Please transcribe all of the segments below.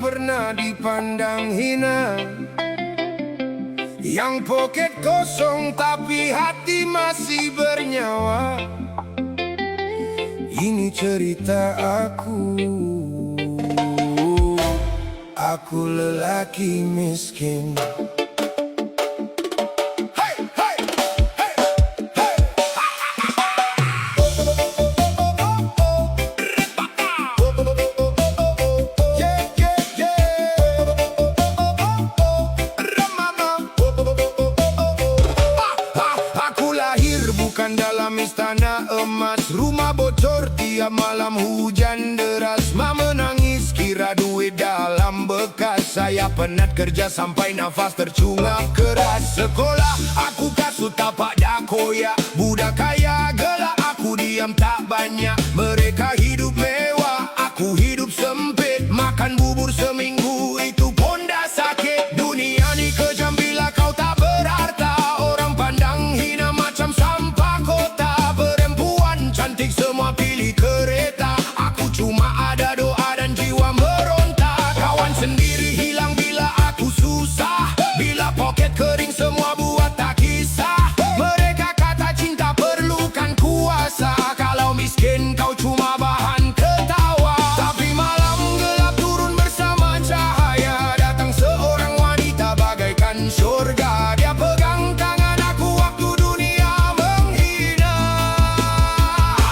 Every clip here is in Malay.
pernah dipandang hina, yang poket kosong tapi hati masih bernyawa. Ini cerita aku lelaki miskin. Bukan dalam istana emas, rumah bocor tiap malam hujan deras. Ma menangis kira duit dalam bekas. Saya penat kerja sampai nafas tercungap keras. Sekolah aku kasut tapak dak koyak. Budak kaya gelak, aku diam tak banyak. Mereka hidup mewah, aku hidup sempit. Makan bubur seminggu itu pun dah sakit. Dunia ni kejam bila kau tak berharta. Orang pandang hina macam sampah kota. Perempuan cantik semua pilih kereta. Aku cuma ada doa dan jiwa meronta. Kawan sendiri hilang bila aku susah. Bila poket kering semua buat tak kisah. Mereka kata cinta perlukan kuasa. Kalau miskin kau cuma bahan ketawa. Tapi malam gelap turun bersama cahaya. Datang seorang wanita bagaikan syurga. Dia pegang tangan aku waktu dunia menghina.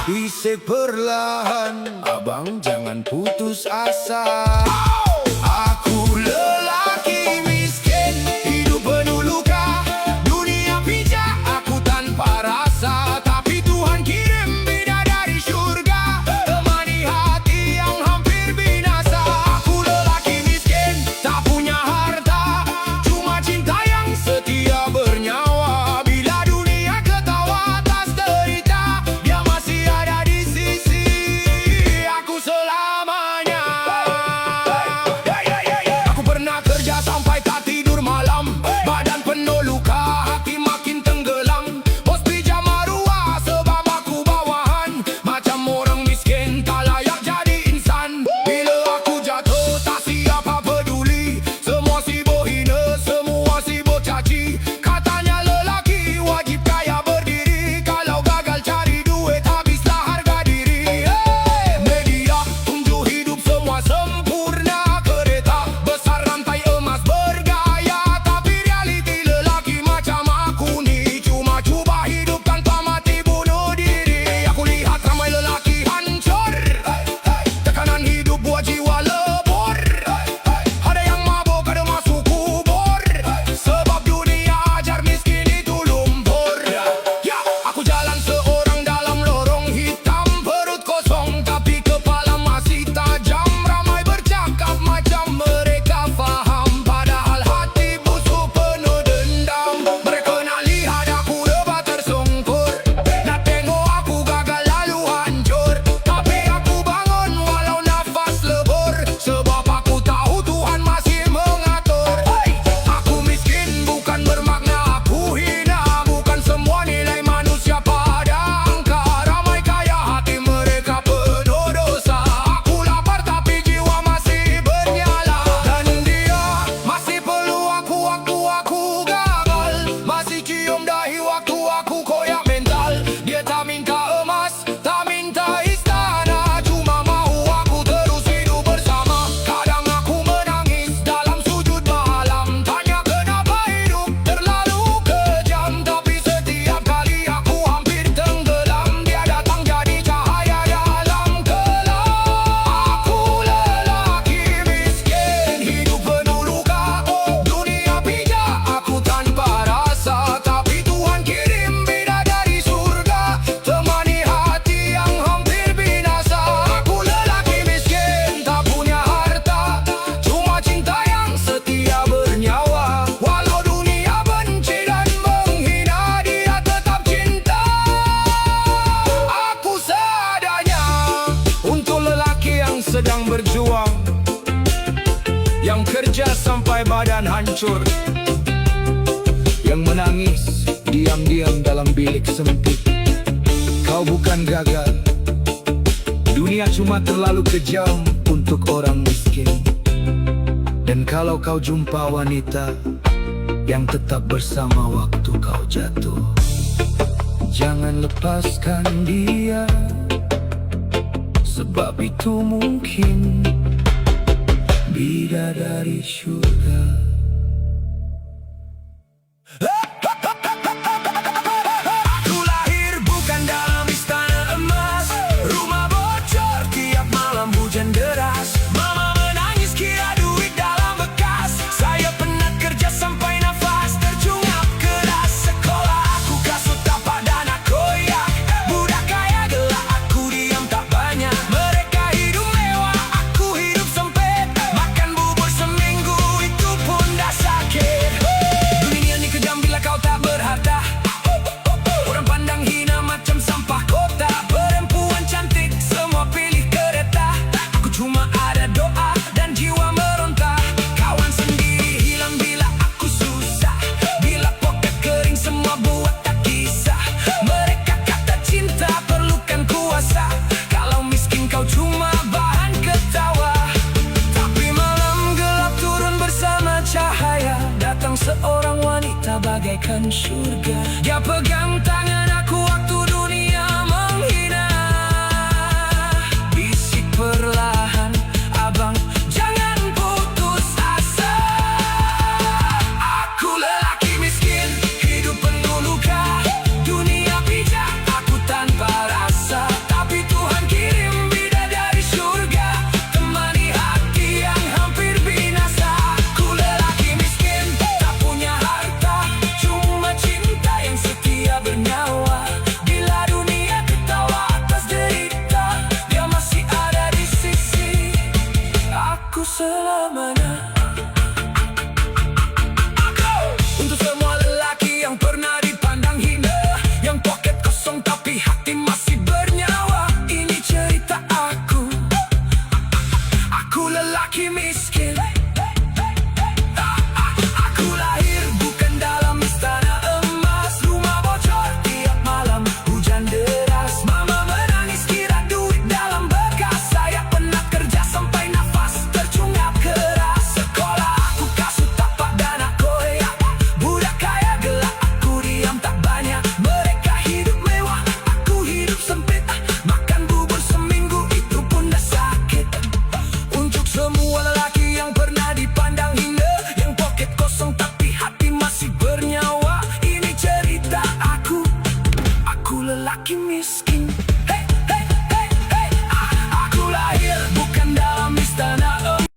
Bisik perlahan, abang jangan putus asa. Aku lelaki miskin, hidup penuh luka. Dunia pijak aku tanpa rasa. Tapi Tuhan kirim bidadari syurga, temani hati yang hampir binasa. Aku lelaki miskin, tak punya harta, cuma cinta yang setia bernyawa. Bila dunia ketawa atas derita, dia masih ada di sisi aku selamanya. Aku pernah kerja sampai tak tidur malam. Badan penuh luka, hati makin tenggelam. Bos pijam maruah sebab aku bawahan. Macam orang miskin tak layak jadi insan. Bila aku jatuh tak siapa peduli. Semua sibuk hina, semua sibuk caci. Katanya lelaki wajib kaya berdiri. Kalau gagal cari duit habislah harga diri. Media tunjuk hidup semua sempurna. Kereta besar rantai emas bergaya. Tapi realiti lelaki macam aku ni cuma cuba hidup tanpa mati bunuh diri. Aku lihat ramai lelaki hancur. Tekanan hidup buat jiwa lebur. Ada yang mabuk, ada masuk kubur. Sebab dunia ajar miskin itu lumpur. Ya, aku jalan seorang dalam lorong hitam. Perut kosong tapi kepala masih tajam. Ramai bercakap macam mereka faham. Padahal hati busuk penuh dendam. Mereka nak lihat aku rebah tersungkur. Nak tengok aku gagal lalu hancur. Tapi aku bangun walau nafas lebur. Sebab aku tahu Tuhan masih mengatur. Aku miskin bukan bermakna aku hina. Bukan semua nilai manusia pada angka. Ramai kaya hati mereka penuh dosa. Aku lapar tapi jiwa masih bernyala. Dan dia masih perlu aku waktu aku gagal. Masih cium dahi waktu aku koyak mental. Dia tak minta emas, tak minta istana. Cuma mahu aku terus hidup bersama. Kadang aku menangis dalam sujud malam. Tanya kenapa hidup terlalu kejam. Tapi setiap kali aku hampir tenggelam, dia datang jadi cahaya dalam kelam. Aku lelaki miskin, hidup penuh luka. Dunia pijak aku tanpa rasa. Tapi Tuhan kirim bidadari surga, temani hati yang hampir binasa. Aku lelaki miskin, tak punya harta, cuma cinta yang setia bernyawa. Walau dunia benci dan menghina, dia tetap cinta aku seadanya. Untuk lelaki yang sedang berjuang, yang kerja sampai badan hancur, yang menangis diam-diam dalam bilik sempit. Kau bukan gagal, dunia cuma terlalu kejam untuk orang miskin. kalau kau jumpa wanita yang tetap bersama waktu kau jatuh, jangan lepaskan dia, sebab itu mungkin bidadari surga. Aku lahir bukan dalam istana emas, rumah bocor tiap malam hujan deras. Mama menangis kira duit dalam bekas, saya penat kerja sampai nafas tercungap keras. Sekolah aku kasut tapak dan aku koyak, budak kaya gelak aku diam tak banyak. Mereka hidup mewah, aku hidup sempit, makan bubur seminggu itu pun dah sakit. Dunia ni kejam bila kau tak berharta, orang pandang hina macam sampah kota. Perempuan cantik semua pilih kereta, aku cuma ada doa dan jiwa meronta. Kawan sendiri hilang bila aku susah, bila poket kering semua buat tak kisah. Mereka kata cinta perlukan kuasa, kalau miskin kau cuma bahan ketawa. Tapi malam gelap turun bersama cahaya, datang seorang wanita bagaikan surga. Dia pegang tangan aku waktu dunia menghina, bisik perlahan, abang jangan putus asa. Aku lelaki miskin, hidup penuh luka, dunia pijak aku tanpa rasa. Tapi Tuhan kirim bidadari surga, temani hati yang hampir binasa. Aku lelaki miskin, tak punya harta, cuma cinta yang setia bernyawa. Bila dunia ketawa atas derita, dia masih ada di sisi aku selamanya. Untuk semua lelaki yang pernah dipandang hina, yang poket kosong tapi hati masih bernyawa, ini cerita aku. Aku lelaki miskin. Aku lahir bukan dalam istana emas, rumah bocor tiap malam hujan deras. Mama menangis kira duit dalam bekas, saya penat kerja sampai nafas tercungap keras. Sekolah aku kasut tapak dan aku koyak, budak kaya gelak aku diam tak banyak. Mereka hidup mewah, aku hidup sempit, makan bubur seminggu itu pun dah sakit. Untuk semua lelaki yang pernah dipandang hina, yang poket kosong tapi hati masih bernyawa, ini cerita aku. Aku lelaki miskin.